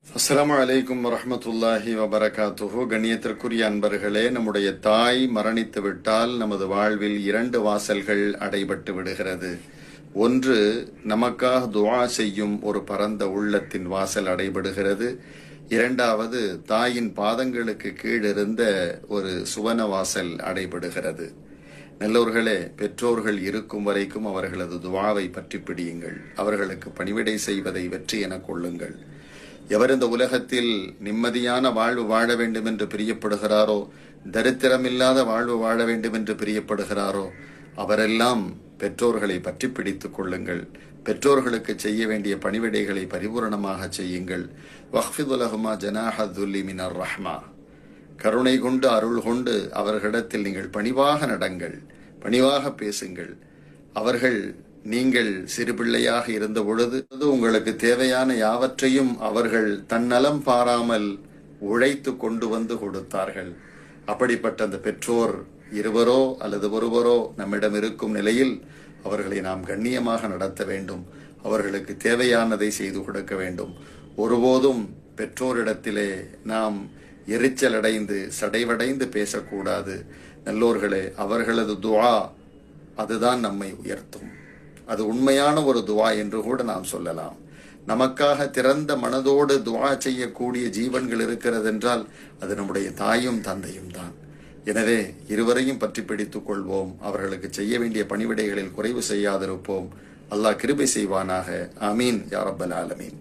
அஸ்ஸலாமு அலைக்கும் வரஹ்மத்துல்லாஹி வபரகாத்துஹு. கண்ணியத்திற்குரிய அன்பர்களே, நம்முடைய தாய் மரணித்து விட்டால் நமது வாழ்வில் இரண்டு வாசல்கள் அடைபட்டு விடுகிறது. ஒன்று, நமக்காக துஆ செய்யும் ஒரு பரந்த உள்ளத்தின் வாசல் அடைபடுகிறது. இரண்டாவது, தாயின் பாதங்களுக்கு கீழிருந்த ஒரு சுவன வாசல் அடைபடுகிறது. நல்லோர்களே, பெற்றோர்கள் இருக்கும் வரைக்கும் அவர்களது துஆவை பற்றி பிடியுங்கள். அவர்களுக்கு பணிவிடை செய்வதை வெற்றி என கொள்ளுங்கள். எவர் இந்த உலகத்தில் நிம்மதியான வாழ்வு வாழ வேண்டும் என்று பிரியப்படுகிறாரோ, தரித்திரமில்லாத வாழ்வு வாழ வேண்டும் என்று பிரியப்படுகிறாரோ, அவரெல்லாம் பெற்றோர்களை பற்றி பிடித்துக் கொள்ளுங்கள். பெற்றோர்களுக்கு செய்ய வேண்டிய பணிவிடைகளை பரிபூரணமாக செய்யுங்கள். வஹ்ஃபிது லஹுமா ஜனாஹ துல்லி மினர் ரஹ்மா. கருணை கொண்டு அருள் கொண்டு அவர்களிடத்தில் நீங்கள் பணிவாக நடங்கள், பணிவாக பேசுங்கள். அவர்கள் நீங்கள் சிறு பிள்ளையாக இருந்த பொழுது உங்களுக்கு தேவையான யாவற்றையும் அவர்கள் தன்னலம் பாராமல் உழைத்து கொண்டு வந்து கொடுத்தார்கள். அப்படிப்பட்ட அந்த பெற்றோர் இருவரோ அல்லது ஒருவரோ நம்மிடம் இருக்கும் நிலையில் அவர்களை நாம் கண்ணியமாக நடத்த வேண்டும். அவர்களுக்கு தேவையானதை செய்து கொடுக்க வேண்டும். ஒருபோதும் பெற்றோரிடத்திலே நாம் எரிச்சல் அடைந்து சடைவடைந்து பேசக்கூடாது. நல்லோர்களே, அவர்களது துஆ அதுதான் நம்மை உயர்த்தும். அது உண்மையான ஒரு துஆ என்று கூட நாம் சொல்லலாம். நமக்காக திறந்த மனதோடு துஆ செய்யக்கூடிய ஜீவன்கள் இருக்கிறது என்றால் அது நம்முடைய தாயும் தந்தையும் தான். எனவே இருவரையும் பற்றி பிடித்துக் கொள்வோம். அவர்களுக்கு செய்ய வேண்டிய பணிவிடைகளில் குறைவு செய்யாதிருப்போம். அல்லாஹ் கிருபை செய்வானாக. ஆமீன் யா ரப்பல் ஆலமீன்.